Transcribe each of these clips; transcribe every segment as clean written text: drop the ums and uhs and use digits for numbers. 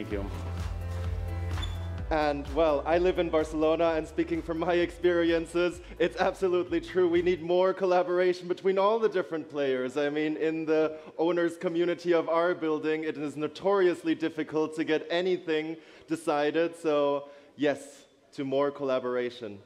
región. And, well, I live in Barcelona, and speaking from my experiences, it's absolutely true. We need more collaboration between all the different players. I mean, in the owners community of our building, it is notoriously difficult to get anything decided. So, yes, to more collaboration.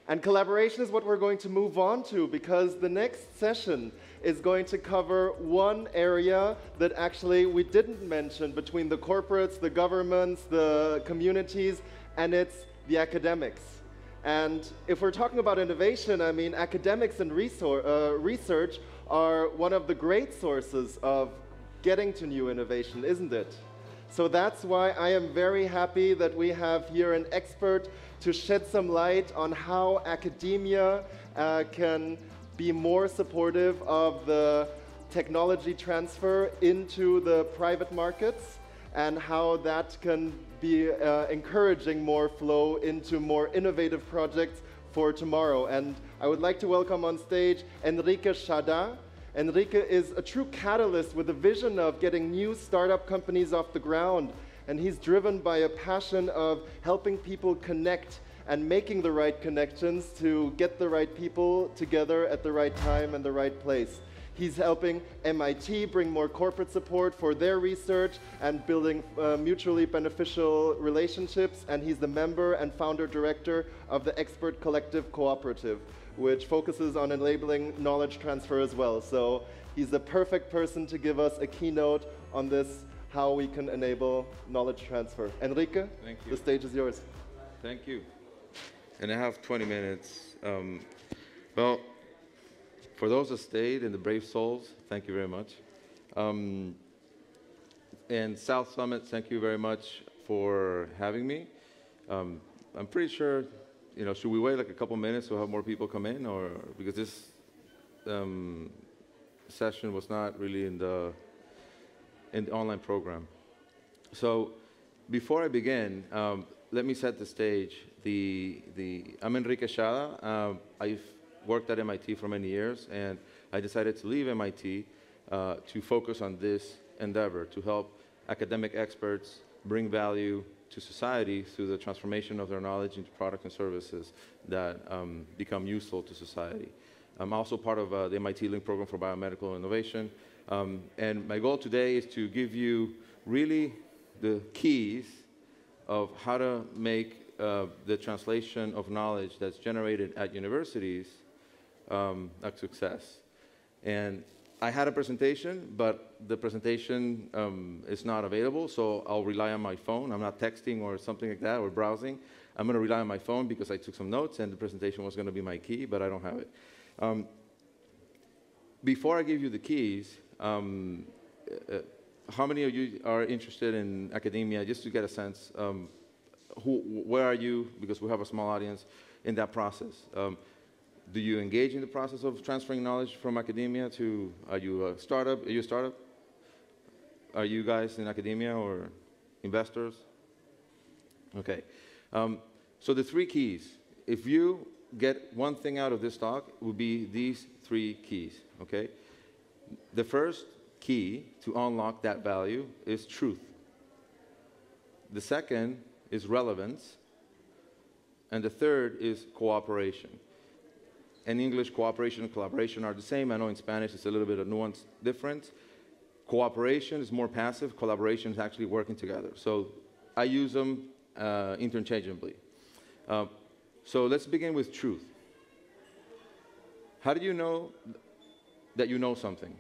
And collaboration is what we're going to move on to, because the next session is going to cover one area that actually we didn't mention between the corporates, the governments, the communities, and it's the academics. And if we're talking about innovation, I mean, academics and research are one of the great sources of getting to new innovation, isn't it? So that's why I am very happy that we have here an expert to shed some light on how academia can be more supportive of the technology transfer into the private markets, and how that can be encouraging more flow into more innovative projects for tomorrow. And I would like to welcome on stage Enrique Chada. Enrique is a true catalyst with a vision of getting new startup companies off the ground. And he's driven by a passion of helping people connect and making the right connections to get the right people together at the right time and the right place. He's helping MIT bring more corporate support for their research and building mutually beneficial relationships. And he's the member and founder director of the Expert Collective Cooperative, which focuses on enabling knowledge transfer as well. So he's the perfect person to give us a keynote on this, how we can enable knowledge transfer. Enrique, thank you. The stage is yours. Thank you. And I have 20 minutes. Well, for those that stayed and the brave souls, thank you very much. And South Summit, thank you very much for having me. I'm pretty sure, you know, should we wait like a couple minutes to have more people come in, or because this session was not really in the online program. So before I begin, let me set the stage. I'm Enrique Chada. I've worked at MIT for many years, and I decided to leave MIT to focus on this endeavor, to help academic experts bring value to society through the transformation of their knowledge into products and services that become useful to society. I'm also part of the MIT Link program for biomedical innovation. And my goal today is to give you really the keys of how to make the translation of knowledge that's generated at universities a success. And I had a presentation, but the presentation is not available, so I'll rely on my phone. I'm not texting or something like that or browsing. I'm going to rely on my phone because I took some notes, and the presentation was going to be my key, but I don't have it. Before I give you the keys, how many of you are interested in academia, just to get a sense? Where are you, because we have a small audience, in that process? Do you engage in the process of transferring knowledge from academia to, are you a startup? Are you a startup? Are you guys in academia or investors? Okay. So the three keys, if you get one thing out of this talk, it would be these three keys, okay? The first key to unlock that value is truth. The second is relevance. And the third is cooperation. In English, cooperation and collaboration are the same. I know in Spanish it's a little bit of nuance difference. Cooperation is more passive. Collaboration is actually working together. So I use them interchangeably. So let's begin with truth. How do you know that you know something?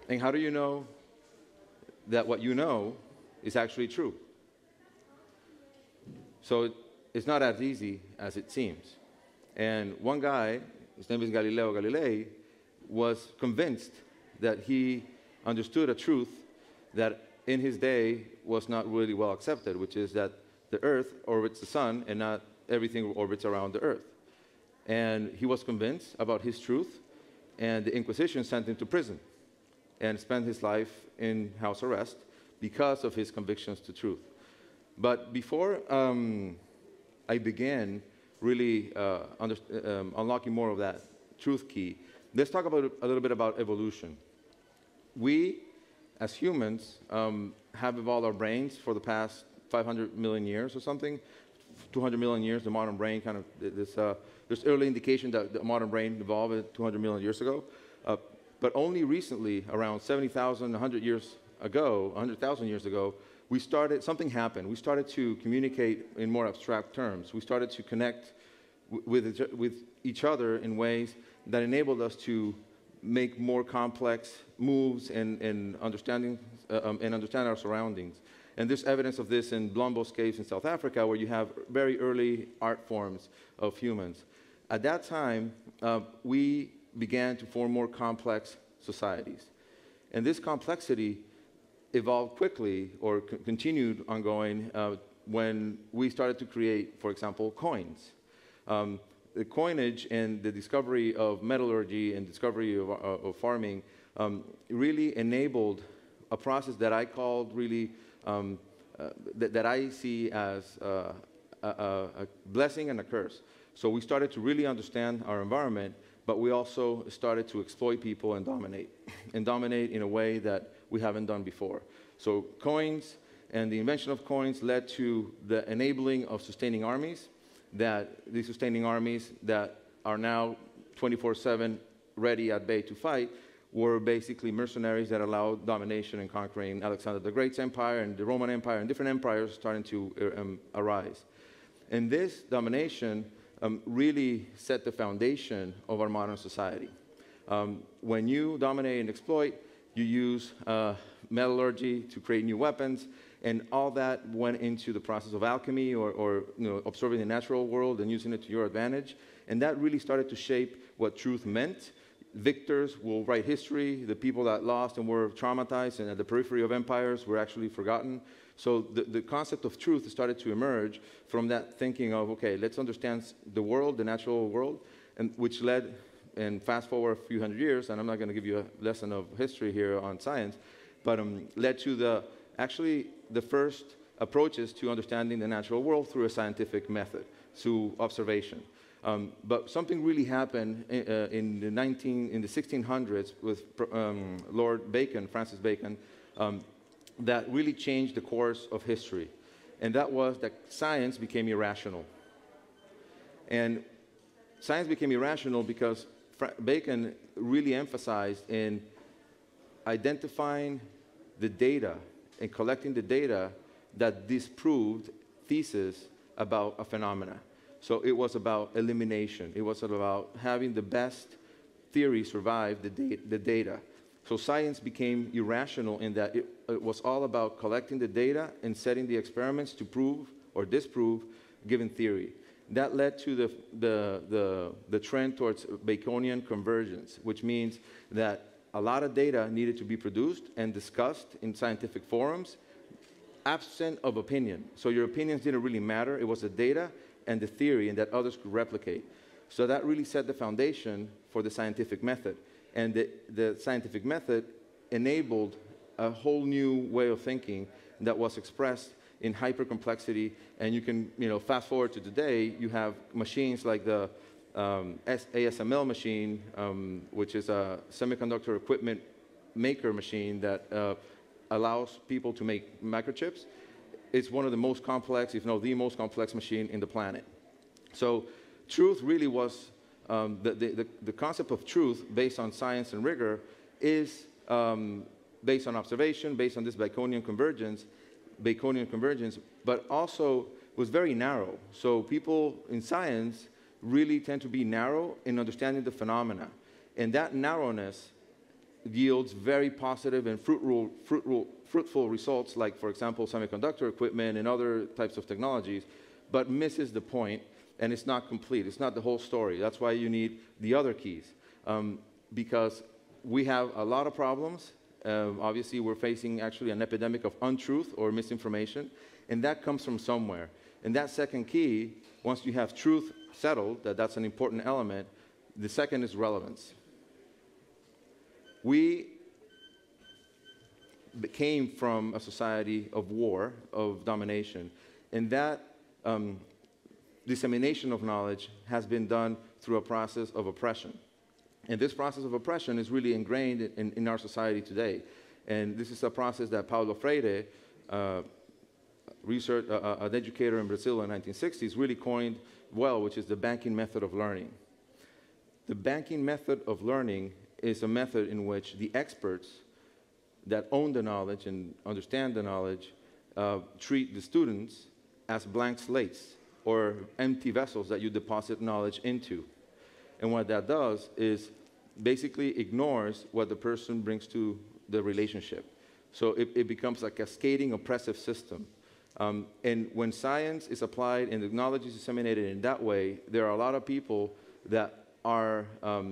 And how do you know that what you know is actually true? So it's not as easy as it seems. And one guy, his name is Galileo Galilei, was convinced that he understood a truth that in his day was not really well accepted, which is that the Earth orbits the sun and not everything orbits around the Earth. And he was convinced about his truth, and the Inquisition sent him to prison and spent his life in house arrest because of his convictions to truth. But before I began really unlocking more of that truth key, let's talk about a little bit about evolution. We, as humans, have evolved our brains for the past 500 million years or something, 200 million years, the modern brain kind of, there's early indication that the modern brain evolved 200 million years ago. But only recently, around 70,000, 100 years ago, 100,000 years ago, something happened. We started to communicate in more abstract terms. We started to connect with each other in ways that enabled us to make more complex moves and understand our surroundings. And there's evidence of this in Blombos Caves in South Africa, where you have very early art forms of humans. At that time, we began to form more complex societies. And this complexity evolved quickly, or continued ongoing, when we started to create, for example, coins. The coinage and the discovery of metallurgy and discovery of farming really enabled a process that I called really, that I see as a blessing and a curse. So we started to really understand our environment, but we also started to exploit people and dominate in a way that we haven't done before. So coins and the invention of coins led to the enabling of sustaining armies, these sustaining armies that are now 24/7 ready at bay to fight were basically mercenaries that allowed domination and conquering Alexander the Great's empire and the Roman Empire and different empires starting to arise. And this domination really set the foundation of our modern society. When you dominate and exploit, you use metallurgy to create new weapons, and all that went into the process of alchemy or observing the natural world and using it to your advantage. And that really started to shape what truth meant. Victors will write history. The people that lost and were traumatized and at the periphery of empires were actually forgotten. So the concept of truth started to emerge from that thinking of, okay, let's understand the world, the natural world, and which led, and fast forward a few hundred years, and I'm not going to give you a lesson of history here on science, but led to actually the first approaches to understanding the natural world through a scientific method, through observation. But something really happened in the 1600s with Lord Bacon, Francis Bacon, that really changed the course of history. And that was that science became irrational. And science became irrational because Bacon really emphasized in identifying the data and collecting the data that disproved thesis about a phenomena. So it was about elimination. It was about having the best theory survive the data. So science became irrational in that it was all about collecting the data and setting the experiments to prove or disprove a given theory. That led to the trend towards Baconian convergence, which means that a lot of data needed to be produced and discussed in scientific forums, absent of opinion. So your opinions didn't really matter. It was the data and the theory, and that others could replicate. So that really set the foundation for the scientific method. And the scientific method enabled a whole new way of thinking that was expressed in hypercomplexity. And you can, fast forward to today, you have machines like the ASML machine, which is a semiconductor equipment maker machine that allows people to make microchips. It's one of the most complex, if not the most complex machine in the planet. So truth really was, the concept of truth based on science and rigor is based on observation, based on this Baconian convergence, but also was very narrow. So people in science really tend to be narrow in understanding the phenomena. And that narrowness yields very positive and fruitful results, like, for example, semiconductor equipment and other types of technologies, but misses the point, and it's not complete. It's not the whole story. That's why you need the other keys, because we have a lot of problems. Obviously, we're facing actually an epidemic of untruth or misinformation, and that comes from somewhere. And that second key, once you have truth settled, that's an important element, the second is relevance. We came from a society of war, of domination, and that dissemination of knowledge has been done through a process of oppression. And this process of oppression is really ingrained in our society today. And this is a process that Paulo Freire an educator in Brazil in the 1960s, really coined well, which is the banking method of learning. The banking method of learning is a method in which the experts that own the knowledge and understand the knowledge treat the students as blank slates or empty vessels that you deposit knowledge into. And what that does is basically ignores what the person brings to the relationship. So it becomes a cascading oppressive system. And when science is applied and the knowledge is disseminated in that way, there are a lot of people that are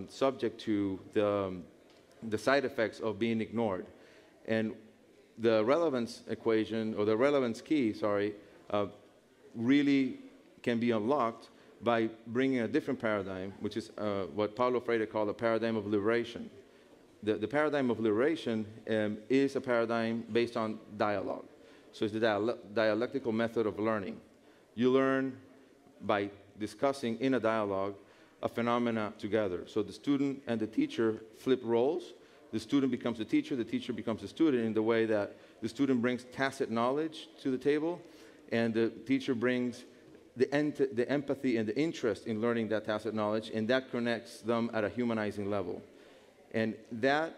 subject to the side effects of being ignored. And the relevance equation, or the relevance key, sorry, really can be unlocked by bringing a different paradigm, which is what Paulo Freire called a paradigm of liberation. The paradigm of liberation is a paradigm based on dialogue. So it's the dialectical method of learning. You learn by discussing in a dialogue a phenomena together. So the student and the teacher flip roles. The student becomes the teacher becomes the student, in the way that the student brings tacit knowledge to the table, and the teacher brings the empathy and the interest in learning that tacit knowledge, and that connects them at a humanizing level. And that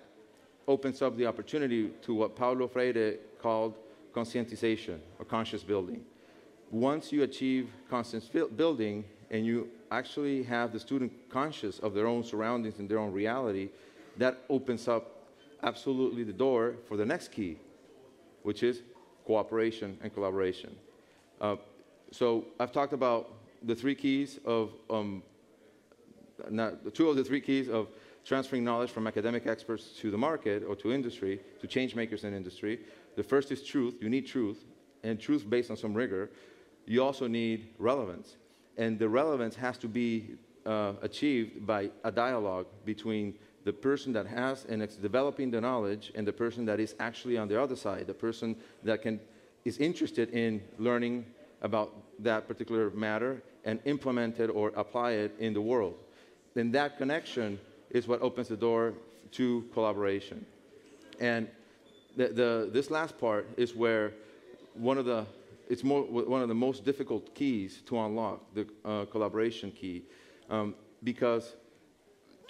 opens up the opportunity to what Paulo Freire called conscientization, or conscious building. Once you achieve conscious building and you actually have the student conscious of their own surroundings and their own reality, that opens up absolutely the door for the next key, which is cooperation and collaboration. So I've talked about the three keys of, two of the three keys of transferring knowledge from academic experts to the market or to industry, to change makers in industry. The first is truth. You need truth, and truth based on some rigor. You also need relevance, and the relevance has to be achieved by a dialogue between the person that has and is developing the knowledge and the person that is actually on the other side, the person that is interested in learning about that particular matter and implement it or apply it in the world. Then that connection is what opens the door to collaboration. And this last part is where one of the most difficult keys to unlock, the collaboration key, because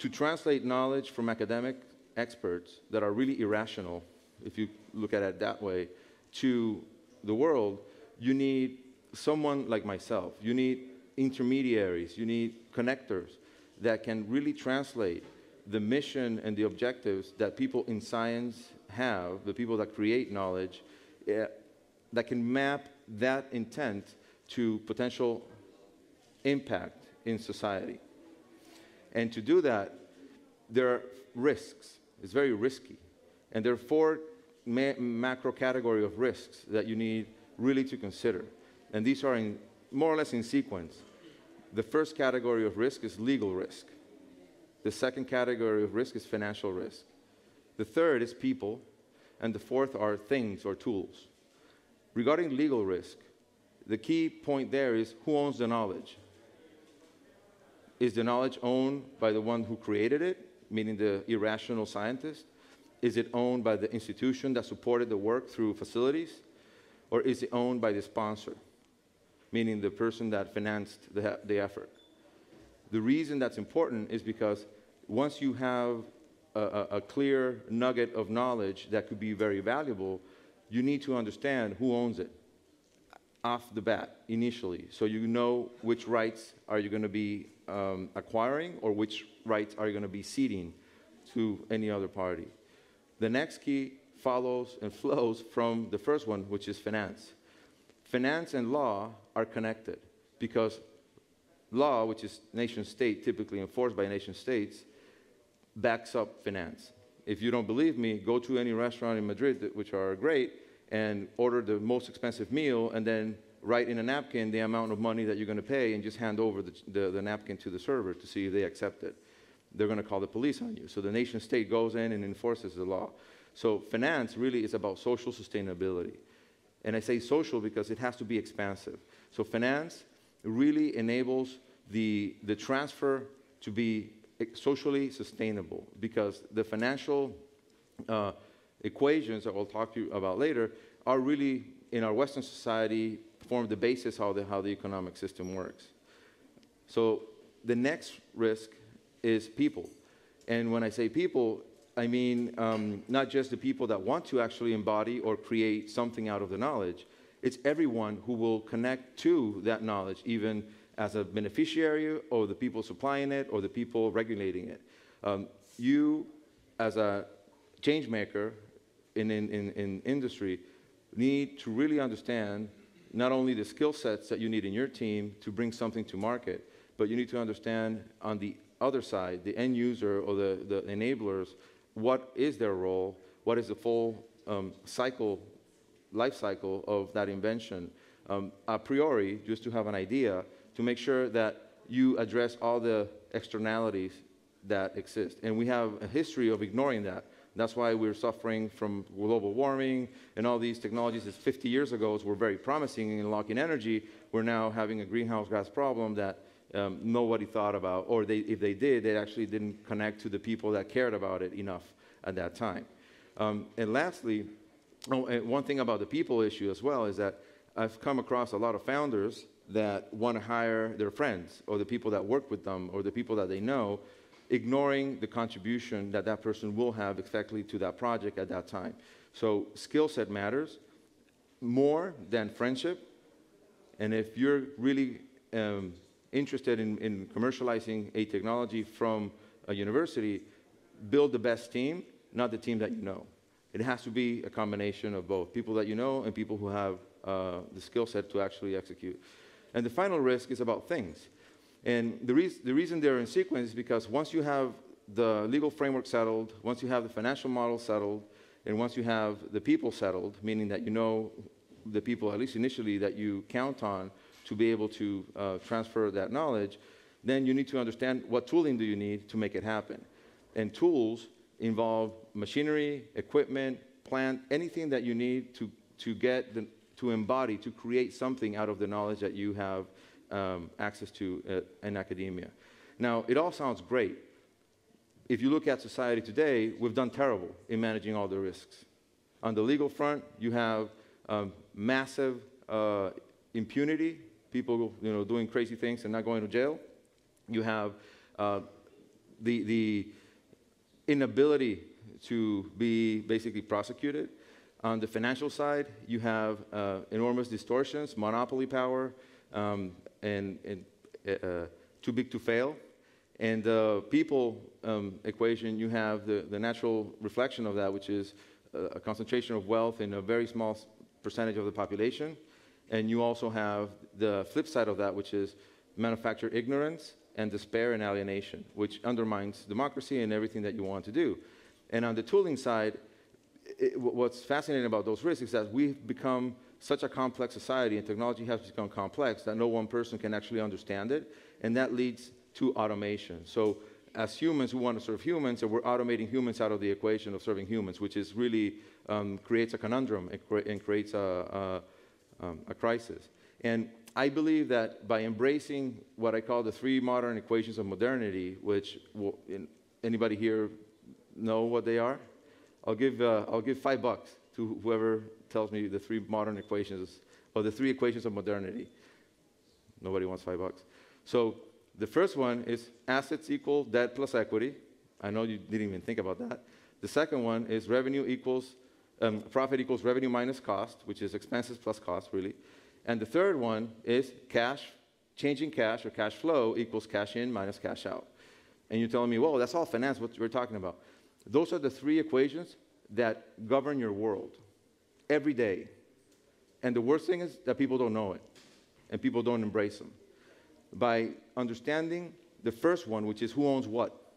to translate knowledge from academic experts that are really irrational, if you look at it that way, to the world, you need someone like myself. You need intermediaries, you need connectors that can really translate the mission and the objectives that people in science have, the people that create knowledge, that can map that intent to potential impact in society. And to do that, there are risks. It's very risky. And there are four macro categories of risks that you need really to consider. And these are more or less in sequence. The first category of risk is legal risk. The second category of risk is financial risk. The third is people. And the fourth are things or tools. Regarding legal risk, the key point there is who owns the knowledge. Is the knowledge owned by the one who created it, meaning the irrational scientist? Is it owned by the institution that supported the work through facilities? Or is it owned by the sponsor, meaning the person that financed the effort? The reason that's important is because once you have a clear nugget of knowledge that could be very valuable, you need to understand who owns it off the bat initially, so you know which rights are you going to be acquiring, or which rights are you going to be ceding to any other party. The next key follows and flows from the first one, which is finance. Finance and law are connected because law, which is nation state, typically enforced by nation states, backs up finance. If you don't believe me, go to any restaurant in Madrid, which are great, and order the most expensive meal, and then write in a napkin the amount of money that you're going to pay, and just hand over the napkin to the server to see if they accept it. They're going to call the police on you. So the nation state goes in and enforces the law. So finance really is about social sustainability. And I say social because it has to be expansive. So finance really enables the transfer to be socially sustainable, because the financial equations that we'll talk to you about later are really in our Western society form the basis of how the economic system works. So the next risk is people. And when I say people, I mean not just the people that want to actually embody or create something out of the knowledge. It's everyone who will connect to that knowledge, even as a beneficiary or the people supplying it or the people regulating it. You, as a change maker in industry, need to really understand not only the skill sets that you need in your team to bring something to market, but you need to understand on the other side, the end user or the enablers, what is their role, what is the full life cycle of that invention, a priori, just to have an idea, to make sure that you address all the externalities that exist. And we have a history of ignoring that. That's why we're suffering from global warming and all these technologies that 50 years ago were very promising in unlocking energy. We're now having a greenhouse gas problem that nobody thought about, or if they did, they actually didn't connect to the people that cared about it enough at that time. And lastly, and one thing about the people issue as well is that I've come across a lot of founders that want to hire their friends or the people that work with them or the people that they know, ignoring the contribution that that person will have exactly to that project at that time. So skill set matters more than friendship. And if you're really interested in commercializing a technology from a university, build the best team, not the team that you know. It has to be a combination of both, people that you know and people who have the skill set to actually execute. And the final risk is about things. And the reason they're in sequence is because once you have the legal framework settled, once you have the financial model settled, and once you have the people settled, meaning that you know the people, at least initially, that you count on to be able to transfer that knowledge, then you need to understand what tooling do you need to make it happen. And tools involve machinery, equipment, plant, anything that you need to embody, to create something out of the knowledge that you have access to in academia. Now, it all sounds great. If you look at society today, we've done terrible in managing all the risks. On the legal front, you have massive impunity, people doing crazy things and not going to jail. You have the inability to be basically prosecuted. On the financial side, you have enormous distortions, monopoly power, and too big to fail. And the people equation, you have the natural reflection of that, which is a concentration of wealth in a very small percentage of the population. And you also have the flip side of that, which is manufactured ignorance and despair and alienation, which undermines democracy and everything that you want to do. And on the tooling side, what's fascinating about those risks is that we've become such a complex society, and technology has become complex that no one person can actually understand it, and that leads to automation. So as humans who want to serve humans, and we're automating humans out of the equation of serving humans, which is really creates a conundrum and creates a crisis. And I believe that by embracing what I call the three modern equations of modernity, which anybody here know what they are? I'll give $5 to whoever tells me the three modern equations, or the three equations of modernity. Nobody wants $5. So the first one is assets equal debt plus equity. I know you didn't even think about that. The second one is profit equals revenue minus cost, which is expenses plus cost, really. And the third one is changing cash or cash flow equals cash in minus cash out. And you're telling me, well, that's all finance, what we're talking about. Those are the three equations that govern your world every day. And the worst thing is that people don't know it, and people don't embrace them. By understanding the first one, which is who owns what.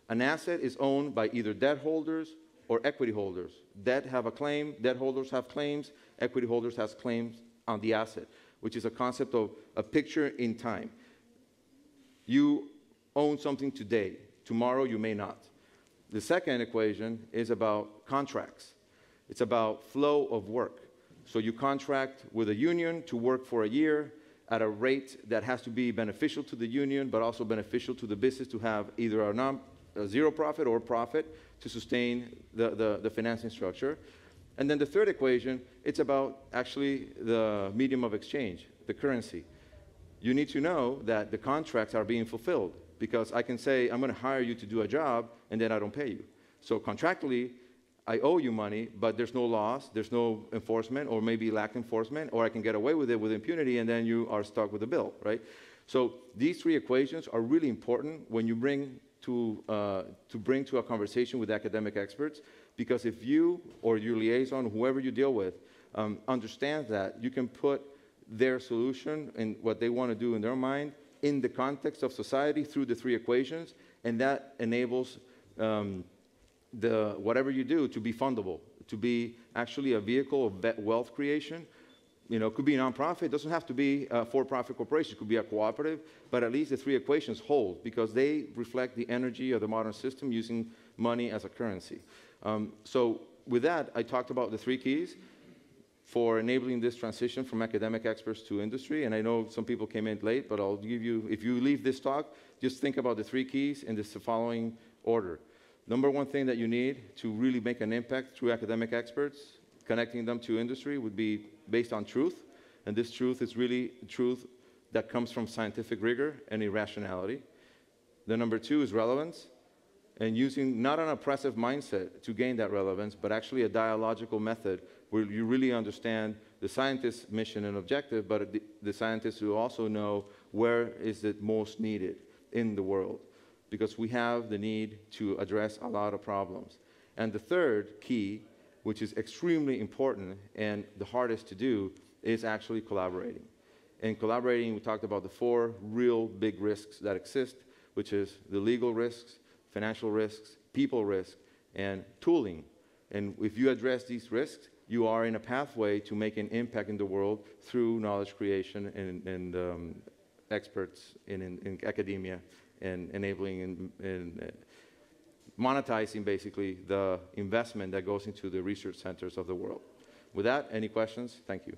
An asset is owned by either debt holders or equity holders. Debt have a claim, debt holders have claims, equity holders have claims on the asset, which is a concept of a picture in time. You own something today. Tomorrow you may not. The second equation is about contracts. It's about flow of work. So you contract with a union to work for a year at a rate that has to be beneficial to the union, but also beneficial to the business to have either a zero profit or profit to sustain the financing structure. And then the third equation, it's about actually the medium of exchange, the currency. You need to know that the contracts are being fulfilled, because I can say, I'm going to hire you to do a job, and then I don't pay you. So contractually, I owe you money, but there's no loss, there's no enforcement, or maybe lack enforcement, or I can get away with it with impunity, and then you are stuck with the bill, right? So these three equations are really important when you bring to a conversation with academic experts, because if you or your liaison, whoever you deal with, understands that, you can put their solution and what they want to do in their mind in the context of society through the three equations, and that enables whatever you do to be fundable, to be actually a vehicle of wealth creation. You know, it could be a nonprofit, it doesn't have to be a for-profit corporation, it could be a cooperative, but at least the three equations hold, because they reflect the energy of the modern system using money as a currency. So with that, I talked about the three keys for enabling this transition from academic experts to industry, and I know some people came in late, but I'll give you, if you leave this talk, just think about the three keys in this following order. Number one thing that you need to really make an impact through academic experts, connecting them to industry, would be based on truth. And this truth is really truth that comes from scientific rigor and irrationality. The number two is relevance, and using not an oppressive mindset to gain that relevance, but actually a dialogical method where you really understand the scientist's mission and objective, but the scientists who also know where is it most needed in the world, because we have the need to address a lot of problems. And the third key, which is extremely important and the hardest to do, is actually collaborating. And collaborating, we talked about the four real big risks that exist, which is the legal risks, financial risks, people risk, and tooling. And if you address these risks, you are in a pathway to make an impact in the world through knowledge creation and experts in academia, and enabling and monetizing basically the investment that goes into the research centers of the world. With that, any questions? Thank you.